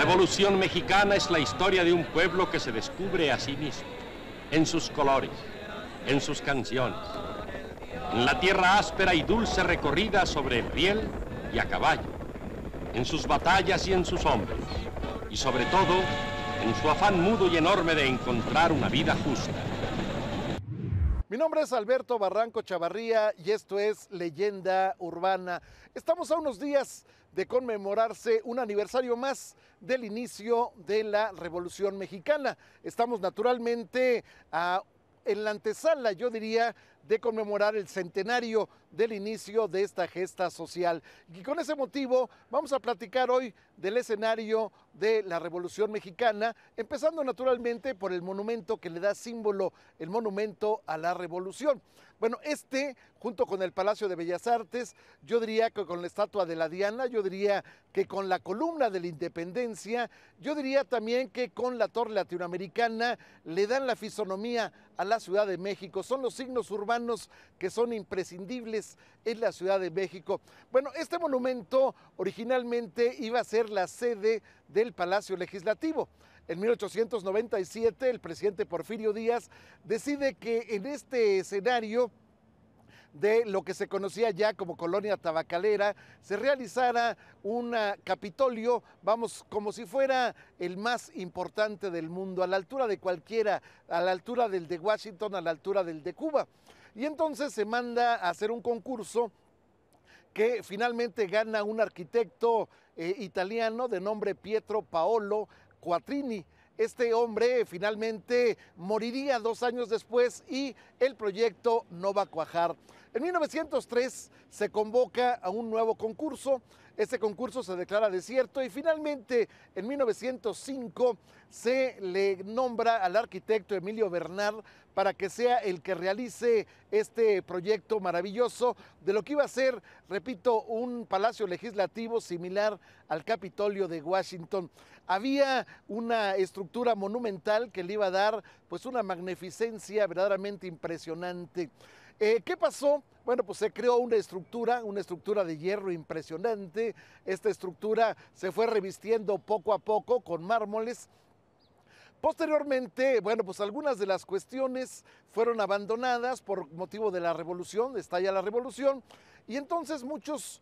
Revolución Mexicana es la historia de un pueblo que se descubre a sí mismo, en sus colores, en sus canciones, en la tierra áspera y dulce recorrida sobre riel y a caballo, en sus batallas y en sus hombres, y sobre todo, en su afán mudo y enorme de encontrar una vida justa. Mi nombre es Alberto Barranco Chavarría y esto es Leyenda Urbana. Estamos a unos días de conmemorarse un aniversario más del inicio de la Revolución Mexicana. Estamos naturalmente en la antesala, yo diría, de conmemorar el centenario del inicio de esta gesta social. Y con ese motivo vamos a platicar hoy del escenario de la Revolución Mexicana, empezando naturalmente por el monumento que le da símbolo, el monumento a la Revolución. Bueno, junto con el Palacio de Bellas Artes, yo diría que con la estatua de la Diana, yo diría que con la columna de la Independencia, yo diría también que con la Torre Latinoamericana le dan la fisonomía a la Ciudad de México. Son los signos urbanos que son imprescindibles en la Ciudad de México. Bueno, este monumento originalmente iba a ser la sede del Palacio Legislativo. En 1897, el presidente Porfirio Díaz decide que en este escenario de lo que se conocía ya como colonia tabacalera, se realizara un Capitolio, vamos, como si fuera el más importante del mundo, a la altura de cualquiera, a la altura del de Washington, a la altura del de Cuba. Y entonces se manda a hacer un concurso que finalmente gana un arquitecto italiano de nombre Pietro Paolo Quattrini. Este hombre finalmente moriría 2 años después y el proyecto no va a cuajar. En 1903 se convoca a un nuevo concurso. Este concurso se declara desierto y finalmente en 1905 se le nombra al arquitecto Emilio Bernal para que sea el que realice este proyecto maravilloso de lo que iba a ser, repito, un palacio legislativo similar al Capitolio de Washington. Había una estructura monumental que le iba a dar pues una magnificencia verdaderamente impresionante. ¿Qué pasó? Bueno, pues se creó una estructura de hierro impresionante. Esta estructura se fue revistiendo poco a poco con mármoles. Posteriormente, bueno, pues algunas de las cuestiones fueron abandonadas por motivo de la revolución, estalla la revolución, y entonces muchos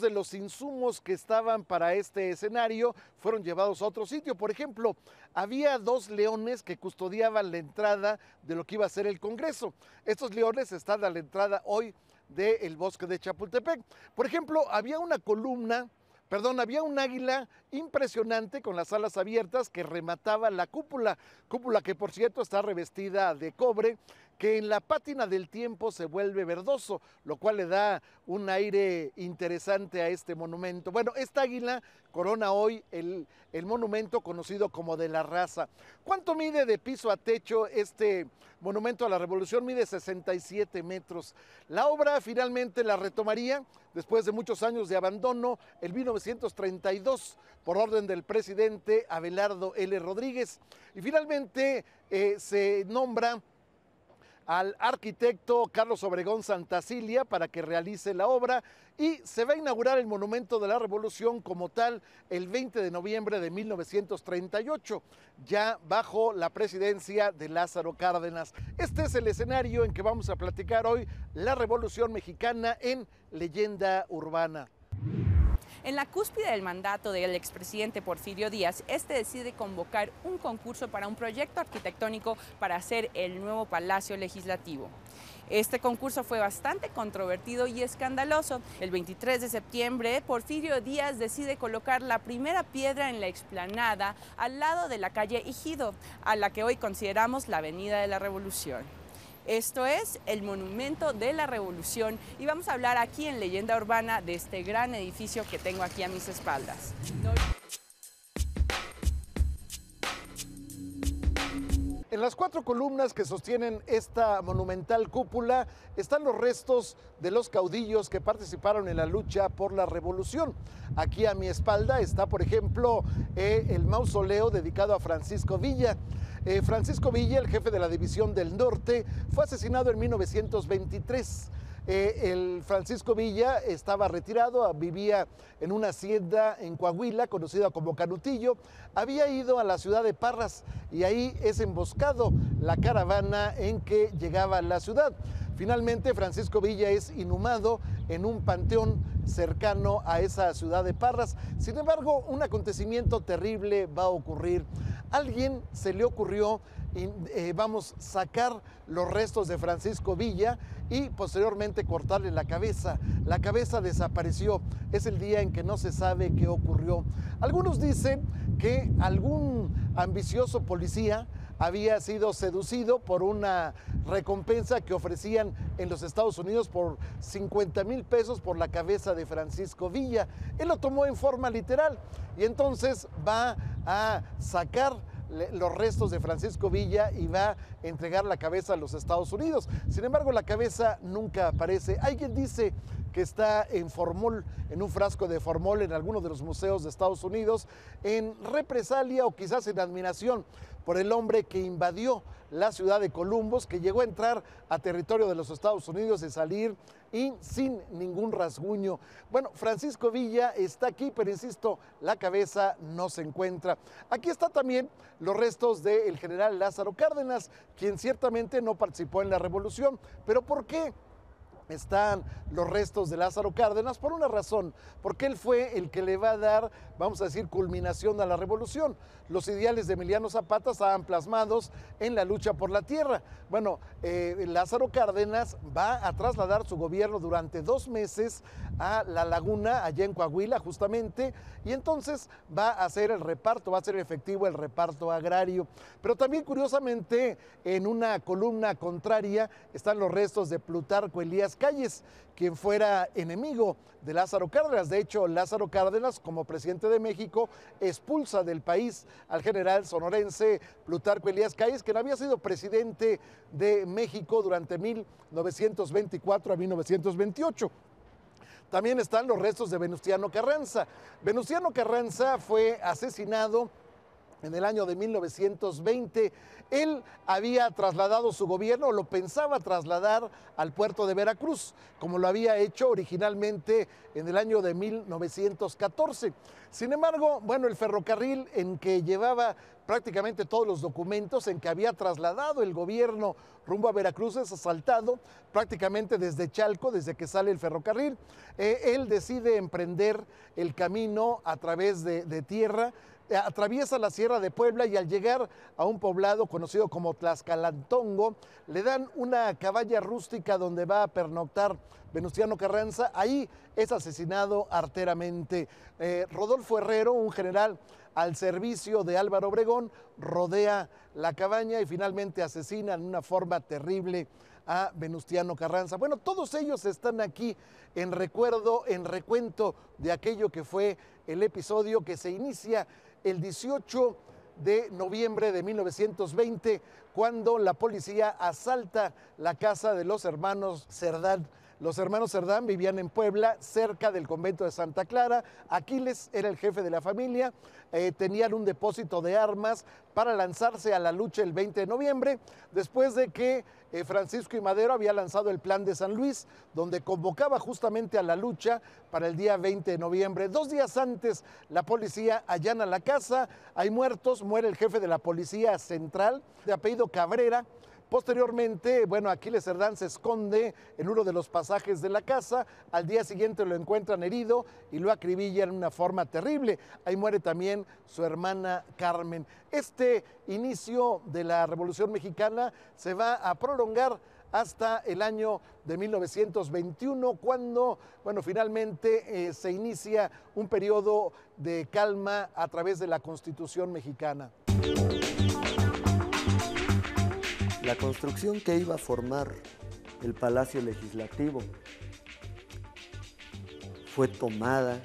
de los insumos que estaban para este escenario fueron llevados a otro sitio. Por ejemplo, había 2 leones que custodiaban la entrada de lo que iba a ser el Congreso. Estos leones están a la entrada hoy del bosque de Chapultepec. Por ejemplo, había un águila impresionante con las alas abiertas que remataba la cúpula que por cierto está revestida de cobre, que en la pátina del tiempo se vuelve verdoso, lo cual le da un aire interesante a este monumento. Bueno, esta águila corona hoy el monumento conocido como de la Raza. ¿Cuánto mide de piso a techo este monumento a la Revolución? Mide 67 metros. La obra finalmente la retomaría después de muchos años de abandono en 1932 por orden del presidente Abelardo L. Rodríguez. Y finalmente se nombra al arquitecto Carlos Obregón Santacilia para que realice la obra y se va a inaugurar el Monumento de la Revolución como tal el 20 de noviembre de 1938, ya bajo la presidencia de Lázaro Cárdenas. Este es el escenario en que vamos a platicar hoy la Revolución Mexicana en Leyenda Urbana. En la cúspide del mandato del expresidente Porfirio Díaz, decide convocar un concurso para un proyecto arquitectónico para hacer el nuevo Palacio Legislativo. Este concurso fue bastante controvertido y escandaloso. El 23 de septiembre, Porfirio Díaz decide colocar la primera piedra en la explanada al lado de la calle Ejido, a la que hoy consideramos la Avenida de la Revolución. Esto es el Monumento de la Revolución y vamos a hablar aquí en Leyenda Urbana de este gran edificio que tengo aquí a mis espaldas. En las 4 columnas que sostienen esta monumental cúpula están los restos de los caudillos que participaron en la lucha por la revolución. Aquí a mi espalda está, por ejemplo, el mausoleo dedicado a Francisco Villa. Francisco Villa, el jefe de la División del Norte, fue asesinado en 1923. El Francisco Villa estaba retirado, vivía en una hacienda en Coahuila, conocida como Canutillo. Había ido a la ciudad de Parras y ahí es emboscado la caravana en que llegaba a la ciudad. Finalmente, Francisco Villa es inhumado en un panteón cercano a esa ciudad de Parras. Sin embargo, un acontecimiento terrible va a ocurrir. A alguien se le ocurrió sacar los restos de Francisco Villa y posteriormente cortarle la cabeza. La cabeza desapareció. Es el día en que no se sabe qué ocurrió. Algunos dicen que algún ambicioso policía había sido seducido por una recompensa que ofrecían en los Estados Unidos por 50,000 pesos por la cabeza de Francisco Villa. Él lo tomó en forma literal y entonces va a sacar los restos de Francisco Villa y va a entregar la cabeza a los Estados Unidos. Sin embargo, la cabeza nunca aparece. Alguien dice que está en formol, en un frasco de formol en alguno de los museos de Estados Unidos, en represalia o quizás en admiración por el hombre que invadió la ciudad de Columbus, que llegó a entrar a territorio de los Estados Unidos y salir y sin ningún rasguño. Bueno, Francisco Villa está aquí, pero insisto, la cabeza no se encuentra. Aquí está también los restos del general Lázaro Cárdenas, quien ciertamente no participó en la revolución. ¿Pero por qué están los restos de Lázaro Cárdenas? Por una razón, porque él fue el que le va a dar, vamos a decir, culminación a la revolución. Los ideales de Emiliano Zapata estaban plasmados en la lucha por la tierra. Bueno, Lázaro Cárdenas va a trasladar su gobierno durante 2 meses a La Laguna, allá en Coahuila justamente, y entonces va a hacer el reparto, va a ser efectivo el reparto agrario. Pero también, curiosamente, en una columna contraria están los restos de Plutarco Elías Calles, quien fuera enemigo de Lázaro Cárdenas. De hecho, Lázaro Cárdenas, como presidente de México, expulsa del país al general sonorense Plutarco Elías Calles, quien había sido presidente de México durante 1924 a 1928. También están los restos de Venustiano Carranza. Venustiano Carranza fue asesinado en el año de 1920. Él había trasladado su gobierno, lo pensaba trasladar al puerto de Veracruz, como lo había hecho originalmente en el año de 1914. Sin embargo, bueno, el ferrocarril en que llevaba prácticamente todos los documentos, en que había trasladado el gobierno rumbo a Veracruz, es asaltado prácticamente desde Chalco, desde que sale el ferrocarril. Él decide emprender el camino a través de tierra, atraviesa la Sierra de Puebla y al llegar a un poblado conocido como Tlaxcalantongo, le dan una cabaña rústica donde va a pernoctar Venustiano Carranza. Ahí es asesinado arteramente. Rodolfo Herrero, un general al servicio de Álvaro Obregón, rodea la cabaña y finalmente asesina en una forma terrible a Venustiano Carranza. Bueno, todos ellos están aquí en recuerdo, en recuento de aquello que fue el episodio que se inicia el 18 de noviembre de 1920, cuando la policía asalta la casa de los hermanos Cerdán. Los hermanos Cerdán vivían en Puebla, cerca del convento de Santa Clara. Aquiles era el jefe de la familia, tenían un depósito de armas para lanzarse a la lucha el 20 de noviembre, después de que Francisco I. Madero había lanzado el Plan de San Luis, donde convocaba justamente a la lucha para el día 20 de noviembre. 2 días antes, la policía allana la casa, hay muertos, muere el jefe de la policía central, de apellido Cabrera. Posteriormente, bueno, Aquiles Cerdán se esconde en uno de los pasajes de la casa. Al día siguiente lo encuentran herido y lo acribillan en una forma terrible. Ahí muere también su hermana Carmen. Este inicio de la Revolución Mexicana se va a prolongar hasta el año de 1921, cuando, bueno, finalmente se inicia un periodo de calma a través de la Constitución mexicana. La construcción que iba a formar el Palacio Legislativo fue tomada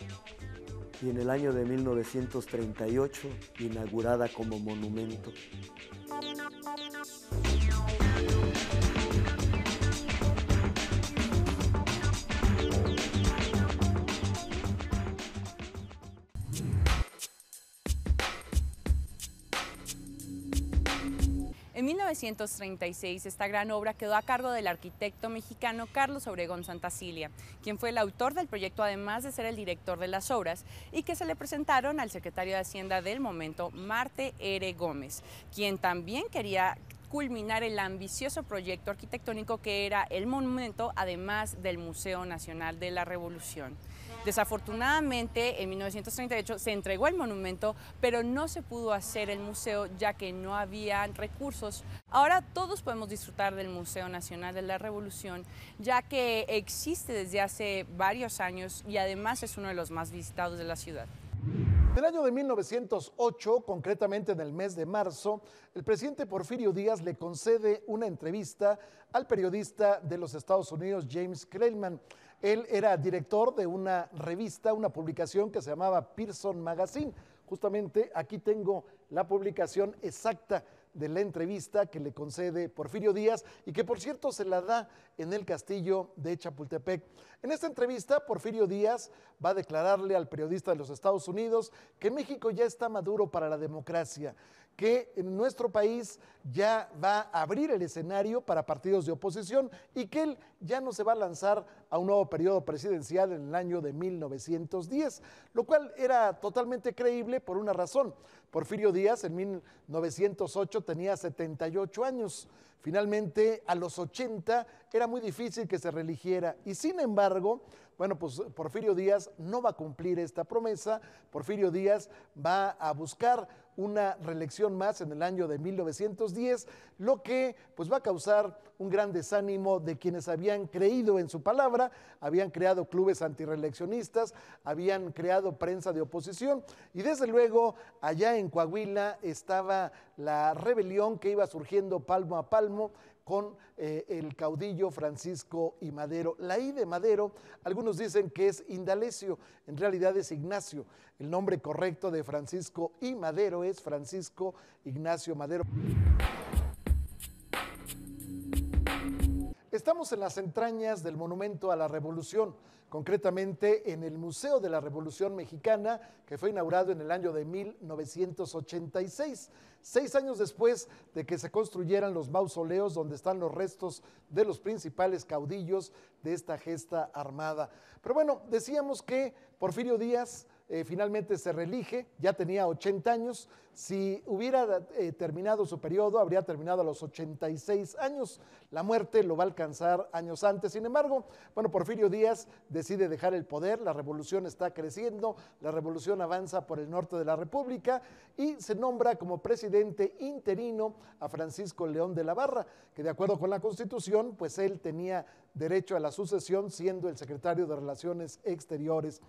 y en el año de 1938 inaugurada como monumento. En En 1936, esta gran obra quedó a cargo del arquitecto mexicano Carlos Obregón Santacilia, quien fue el autor del proyecto, además de ser el director de las obras, y que se le presentaron al secretario de Hacienda del momento, Marte R. Gómez, quien también quería culminar el ambicioso proyecto arquitectónico que era el monumento, además del Museo Nacional de la Revolución. Desafortunadamente, en 1938 se entregó el monumento, pero no se pudo hacer el museo ya que no había recursos. Ahora todos podemos disfrutar del Museo Nacional de la Revolución, ya que existe desde hace varios años y además es uno de los más visitados de la ciudad. En el año de 1908, concretamente en el mes de marzo, el presidente Porfirio Díaz le concede una entrevista al periodista de los Estados Unidos, James Creelman. Él era director de una revista, una publicación que se llamaba Pearson Magazine. Justamente aquí tengo la publicación exacta de la entrevista que le concede Porfirio Díaz y que, por cierto, se la da en el castillo de Chapultepec. En esta entrevista, Porfirio Díaz va a declararle al periodista de los Estados Unidos que México ya está maduro para la democracia, que en nuestro país ya va a abrir el escenario para partidos de oposición y que él ya no se va a lanzar a un nuevo periodo presidencial en el año de 1910, lo cual era totalmente creíble por una razón. Porfirio Díaz en 1908 tenía 78 años. Finalmente, a los 80 era muy difícil que se reeligiera y sin embargo, bueno, pues Porfirio Díaz no va a cumplir esta promesa. Porfirio Díaz va a buscar una reelección más en el año de 1910, lo que pues va a causar un gran desánimo de quienes habían creído en su palabra, habían creado clubes antirreeleccionistas, habían creado prensa de oposición y desde luego allá en Coahuila estaba la rebelión que iba surgiendo palmo a palmo con el caudillo Francisco I. Madero. La I de Madero, algunos dicen que es Indalecio, en realidad es Ignacio. El nombre correcto de Francisco I. Madero es Francisco Ignacio Madero. Estamos en las entrañas del Monumento a la Revolución, concretamente en el Museo de la Revolución Mexicana, que fue inaugurado en el año de 1986, 6 años después de que se construyeran los mausoleos donde están los restos de los principales caudillos de esta gesta armada. Pero bueno, decíamos que Porfirio Díaz finalmente se reelige, ya tenía 80 años, si hubiera terminado su periodo, habría terminado a los 86 años, la muerte lo va a alcanzar años antes. Sin embargo, bueno, Porfirio Díaz decide dejar el poder, la revolución está creciendo, la revolución avanza por el norte de la República y se nombra como presidente interino a Francisco León de la Barra, que de acuerdo con la Constitución, pues él tenía derecho a la sucesión siendo el secretario de Relaciones Exteriores.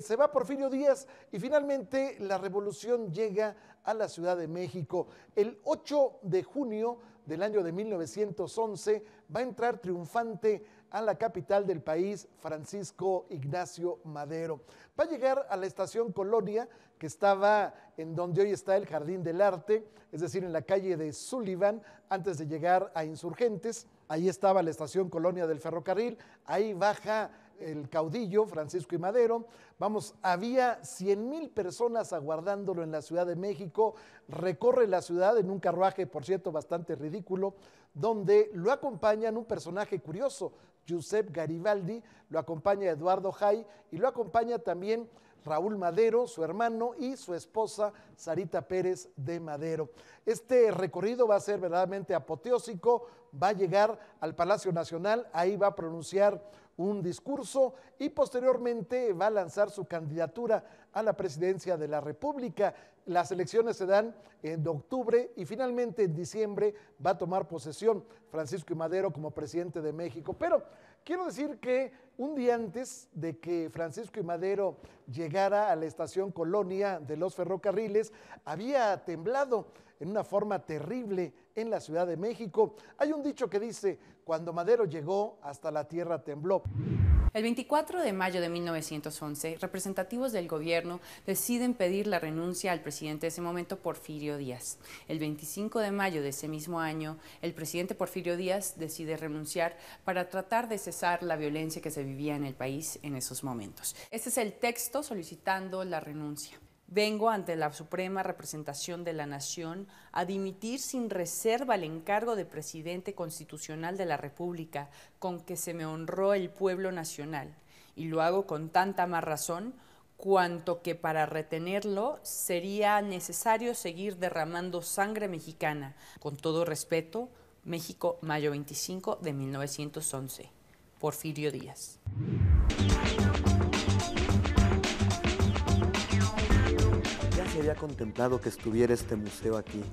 Se va Porfirio Díaz y finalmente la revolución llega a la Ciudad de México. El 8 de junio del año de 1911 va a entrar triunfante a la capital del país Francisco Ignacio Madero. Va a llegar a la estación Colonia, que estaba en donde hoy está el Jardín del Arte, es decir, en la calle de Sullivan, antes de llegar a Insurgentes. Ahí estaba la estación Colonia del ferrocarril, ahí baja el caudillo Francisco I. Madero. Vamos, había 100,000 personas aguardándolo en la Ciudad de México, recorre la ciudad en un carruaje, por cierto, bastante ridículo, donde lo acompañan un personaje curioso, Giuseppe Garibaldi, lo acompaña Eduardo Jay y lo acompaña también Raúl Madero, su hermano, y su esposa Sarita Pérez de Madero. Este recorrido va a ser verdaderamente apoteósico, va a llegar al Palacio Nacional, ahí va a pronunciar un discurso y posteriormente va a lanzar su candidatura a la presidencia de la República. Las elecciones se dan en octubre y finalmente en diciembre va a tomar posesión Francisco I. Madero como presidente de México. Pero quiero decir que un día antes de que Francisco I. Madero llegara a la estación Colonia de los ferrocarriles, había temblado en una forma terrible en la Ciudad de México. Hay un dicho que dice, cuando Madero llegó, hasta la tierra tembló. El 24 de mayo de 1911, representativos del gobierno deciden pedir la renuncia al presidente de ese momento, Porfirio Díaz. El 25 de mayo de ese mismo año, el presidente Porfirio Díaz decide renunciar para tratar de cesar la violencia que se vivía en el país en esos momentos. Este es el texto solicitando la renuncia. Vengo ante la suprema representación de la nación a dimitir sin reserva el encargo de presidente constitucional de la República con que se me honró el pueblo nacional, y lo hago con tanta más razón cuanto que para retenerlo sería necesario seguir derramando sangre mexicana. Con todo respeto, México, mayo 25 de 1911. Porfirio Díaz. Se había contemplado que estuviera este museo aquí,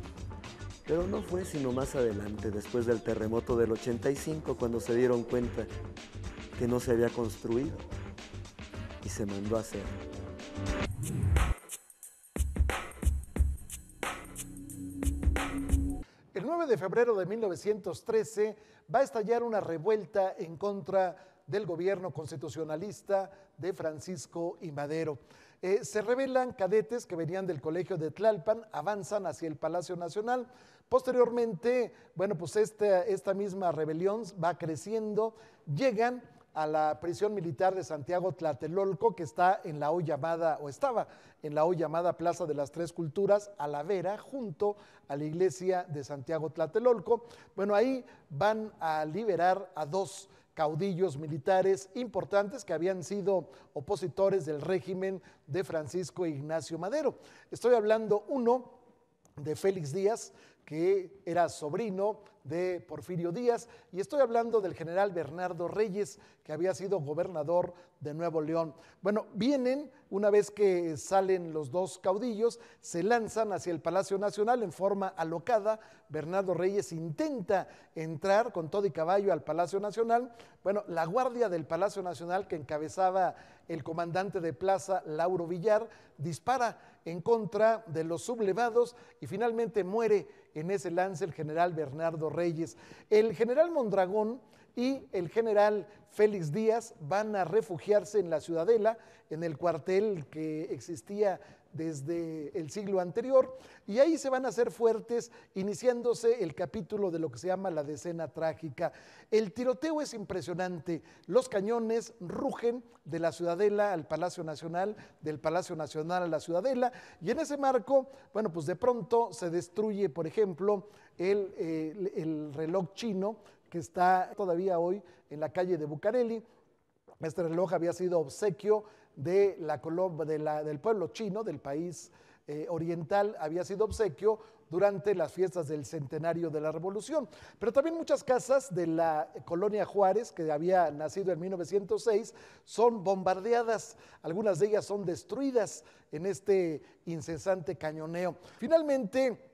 pero no fue sino más adelante, después del terremoto del 85, cuando se dieron cuenta que no se había construido y se mandó a hacer. El 9 de febrero de 1913 va a estallar una revuelta en contra del gobierno constitucionalista de Francisco I. Madero. Se rebelan cadetes que venían del colegio de Tlalpan, avanzan hacia el Palacio Nacional. Posteriormente, bueno, pues esta misma rebelión va creciendo, llegan a la prisión militar de Santiago Tlatelolco, que está en la hoy llamada, o estaba en la hoy llamada Plaza de las Tres Culturas, a la vera, junto a la iglesia de Santiago Tlatelolco. Bueno, ahí van a liberar a dos caudillos militares importantes que habían sido opositores del régimen de Francisco Ignacio Madero. Estoy hablando, uno, de Félix Díaz, que era sobrino de Porfirio Díaz, y estoy hablando del general Bernardo Reyes, que había sido gobernador de Nuevo León. Bueno, vienen, una vez que salen los dos caudillos, se lanzan hacia el Palacio Nacional en forma alocada. Bernardo Reyes intenta entrar con todo y caballo al Palacio Nacional. Bueno, la guardia del Palacio Nacional, que encabezaba el comandante de plaza, Lauro Villar, dispara en contra de los sublevados y finalmente muere en ese lance el general Bernardo Reyes. El general Mondragón y el general Félix Díaz van a refugiarse en la Ciudadela, en el cuartel que existía desde el siglo anterior, y ahí se van a hacer fuertes, iniciándose el capítulo de lo que se llama la Decena Trágica. El tiroteo es impresionante, los cañones rugen de la Ciudadela al Palacio Nacional, del Palacio Nacional a la Ciudadela, y en ese marco, bueno, pues de pronto se destruye, por ejemplo, el reloj chino, que está todavía hoy en la calle de Bucareli. Este reloj había sido obsequio de del pueblo chino, del país oriental, había sido obsequio durante las fiestas del centenario de la Revolución. Pero también muchas casas de la colonia Juárez, que había nacido en 1906, son bombardeadas, algunas de ellas son destruidas en este incesante cañoneo. Finalmente,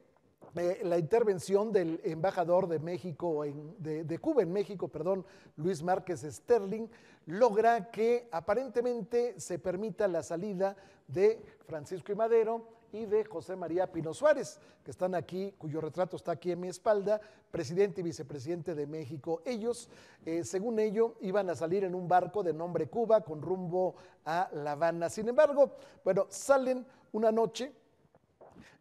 la intervención del embajador de México, de Cuba en México, Luis Márquez Sterling, logra que aparentemente se permita la salida de Francisco I. Madero y de José María Pino Suárez, que están aquí, cuyo retrato está aquí en mi espalda, presidente y vicepresidente de México. Ellos, según ello, iban a salir en un barco de nombre Cuba con rumbo a La Habana. Sin embargo, bueno, salen una noche,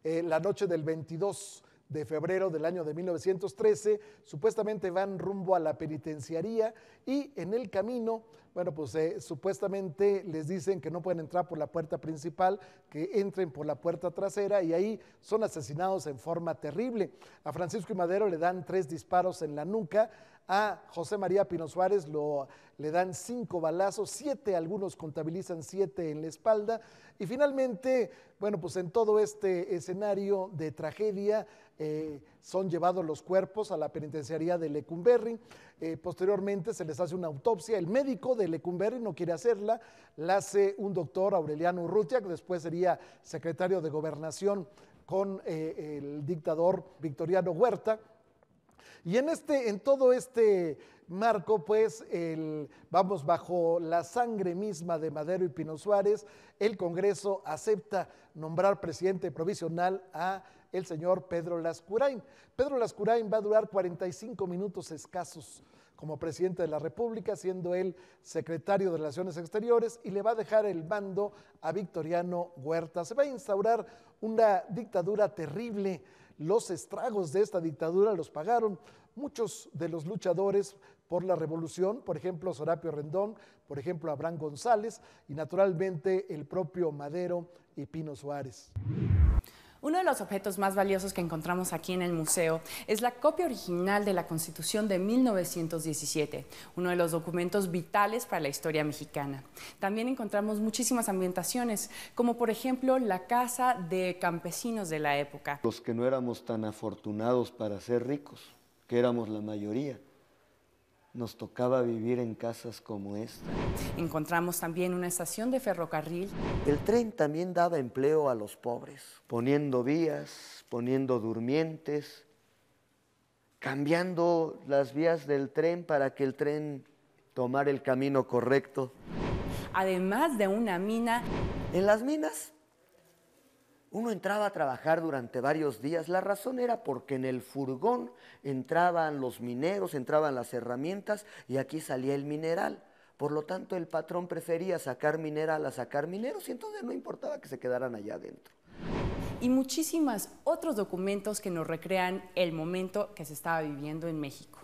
la noche del 22 de febrero del año de 1913, supuestamente van rumbo a la penitenciaría y en el camino, bueno, pues supuestamente les dicen que no pueden entrar por la puerta principal, que entren por la puerta trasera, y ahí son asesinados en forma terrible. A Francisco I. Madero le dan 3 disparos en la nuca, a José María Pino Suárez le dan 5 balazos, 7, algunos contabilizan 7 en la espalda, y finalmente, bueno, pues en todo este escenario de tragedia son llevados los cuerpos a la penitenciaría de Lecumberri. Posteriormente se les hace una autopsia. El médico de Lecumberri no quiere hacerla, la hace un doctor, Aureliano Urrutia, que después sería secretario de Gobernación con el dictador Victoriano Huerta. Y en todo este marco, pues, vamos, bajo la sangre misma de Madero y Pino Suárez, el Congreso acepta nombrar presidente provisional a el señor Pedro Lascurain. Pedro Lascurain va a durar 45 minutos escasos como presidente de la República, siendo él secretario de Relaciones Exteriores, y le va a dejar el mando a Victoriano Huerta. Se va a instaurar una dictadura terrible. Los estragos de esta dictadura los pagaron muchos de los luchadores, por la revolución, por ejemplo Serapio Rendón, por ejemplo Abraham González y naturalmente el propio Madero y Pino Suárez. Uno de los objetos más valiosos que encontramos aquí en el museo es la copia original de la Constitución de 1917, uno de los documentos vitales para la historia mexicana. También encontramos muchísimas ambientaciones, como por ejemplo la casa de campesinos de la época. Los que no éramos tan afortunados para ser ricos, que éramos la mayoría, nos tocaba vivir en casas como esta. Encontramos también una estación de ferrocarril. El tren también daba empleo a los pobres, poniendo vías, poniendo durmientes, cambiando las vías del tren para que el tren tomara el camino correcto. Además de una mina. En las minas, uno entraba a trabajar durante varios días. La razón era porque en el furgón entraban los mineros, entraban las herramientas y aquí salía el mineral. Por lo tanto, el patrón prefería sacar mineral a sacar mineros y entonces no importaba que se quedaran allá adentro. Y muchísimos otros documentos que nos recrean el momento que se estaba viviendo en México.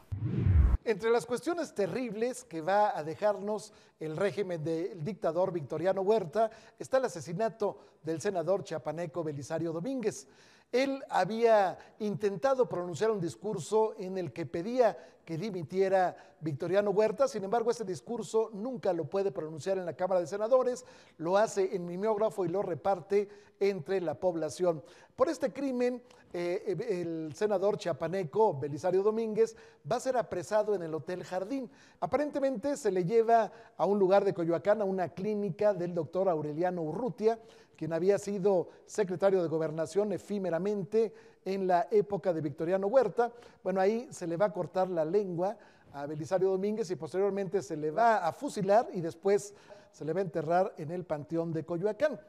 Entre las cuestiones terribles que va a dejarnos el régimen del dictador Victoriano Huerta está el asesinato del senador chiapaneco Belisario Domínguez. Él había intentado pronunciar un discurso en el que pedía que dimitiera Victoriano Huerta, sin embargo ese discurso nunca lo puede pronunciar en la Cámara de Senadores, lo hace en mimeógrafo y lo reparte entre la población. Por este crimen, el senador chiapaneco Belisario Domínguez va a ser apresado en el Hotel Jardín. Aparentemente se le lleva a un lugar de Coyoacán, a una clínica del doctor Aureliano Urrutia, quien había sido secretario de Gobernación efímeramente en la época de Victoriano Huerta. Bueno, ahí se le va a cortar la lengua a Belisario Domínguez y posteriormente se le va a fusilar y después se le va a enterrar en el Panteón de Coyoacán.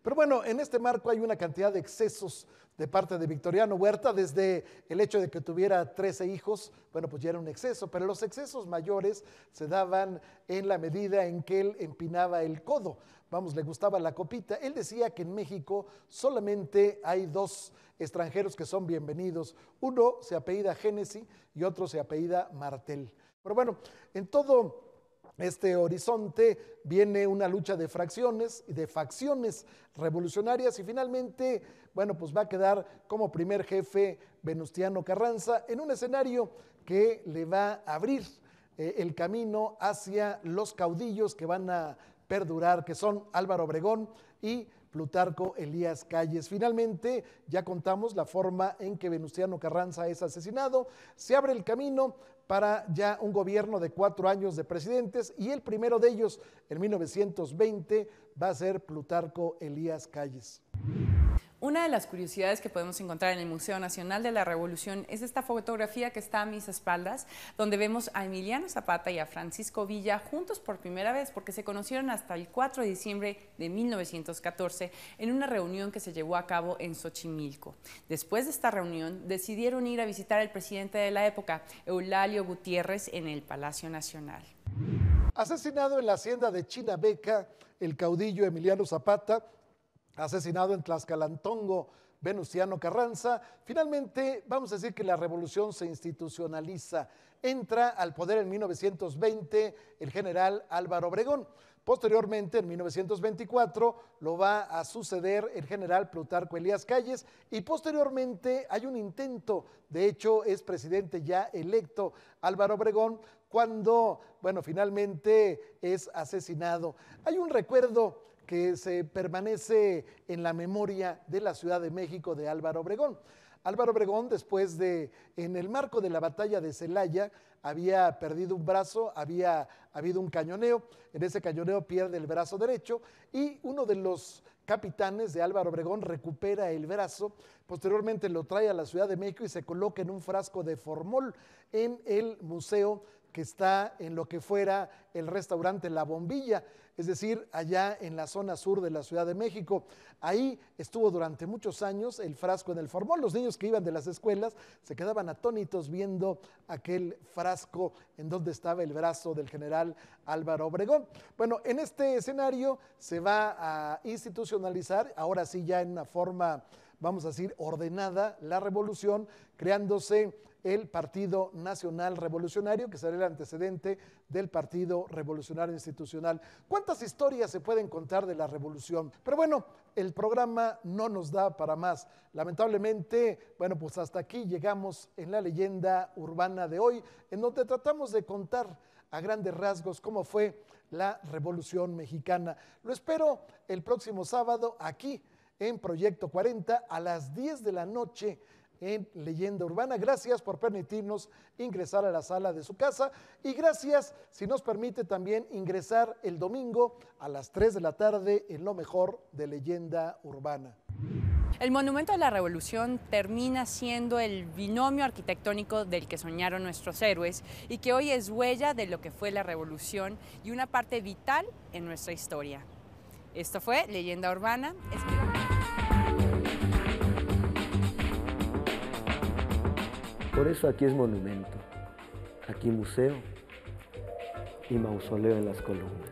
Pero bueno, en este marco hay una cantidad de excesos de parte de Victoriano Huerta, desde el hecho de que tuviera 13 hijos, bueno, pues ya era un exceso, pero los excesos mayores se daban en la medida en que él empinaba el codo. Vamos, le gustaba la copita. Él decía que en México solamente hay dos extranjeros que son bienvenidos. Uno se apellida Génesi y otro se apellida Martel. Pero bueno, en todo este horizonte viene una lucha de fracciones y de facciones revolucionarias y finalmente, bueno, pues va a quedar como primer jefe Venustiano Carranza en un escenario que le va a abrir el camino hacia los caudillos que van a perdurar, que son Álvaro Obregón y Plutarco Elías Calles. Finalmente, ya contamos la forma en que Venustiano Carranza es asesinado. Se abre el camino para ya un gobierno de 4 años de presidentes y el primero de ellos, en 1920, va a ser Plutarco Elías Calles. Una de las curiosidades que podemos encontrar en el Museo Nacional de la Revolución es esta fotografía que está a mis espaldas, donde vemos a Emiliano Zapata y a Francisco Villa juntos por primera vez, porque se conocieron hasta el 4 de diciembre de 1914 en una reunión que se llevó a cabo en Xochimilco. Después de esta reunión, decidieron ir a visitar al presidente de la época, Eulalio Gutiérrez, en el Palacio Nacional. Asesinado en la hacienda de Chinabeca, el caudillo Emiliano Zapata, asesinado en Tlaxcalantongo, Venustiano Carranza. Finalmente, vamos a decir que la revolución se institucionaliza. Entra al poder en 1920 el general Álvaro Obregón. Posteriormente, en 1924, lo va a suceder el general Plutarco Elías Calles y posteriormente hay un intento, de hecho es presidente ya electo Álvaro Obregón, cuando, bueno, finalmente es asesinado. Hay un recuerdo que se permanece en la memoria de la Ciudad de México de Álvaro Obregón. Álvaro Obregón, después de, en el marco de la batalla de Celaya, había perdido un brazo, había habido un cañoneo, en ese cañoneo pierde el brazo derecho y uno de los capitanes de Álvaro Obregón recupera el brazo, posteriormente lo trae a la Ciudad de México y se coloca en un frasco de formol en el museo que está en lo que fuera el restaurante La Bombilla, es decir, allá en la zona sur de la Ciudad de México. Ahí estuvo durante muchos años el frasco en el formol. Los niños que iban de las escuelas se quedaban atónitos viendo aquel frasco en donde estaba el brazo del general Álvaro Obregón. Bueno, en este escenario se va a institucionalizar, ahora sí ya en una forma, vamos a decir, ordenada, la revolución, creándose el Partido Nacional Revolucionario, que será el antecedente del Partido Revolucionario Institucional. ¿Cuántas historias se pueden contar de la revolución? Pero bueno, el programa no nos da para más. Lamentablemente, bueno, pues hasta aquí llegamos en la leyenda urbana de hoy, en donde tratamos de contar a grandes rasgos cómo fue la Revolución Mexicana. Lo espero el próximo sábado aquí en Proyecto 40 a las 10 de la noche en Leyenda Urbana. Gracias por permitirnos ingresar a la sala de su casa y gracias si nos permite también ingresar el domingo a las 3 de la tarde en lo mejor de Leyenda Urbana. El Monumento de la Revolución termina siendo el binomio arquitectónico del que soñaron nuestros héroes y que hoy es huella de lo que fue la revolución y una parte vital en nuestra historia. Esto fue Leyenda Urbana. Por eso aquí es monumento, aquí museo y mausoleo en las columnas.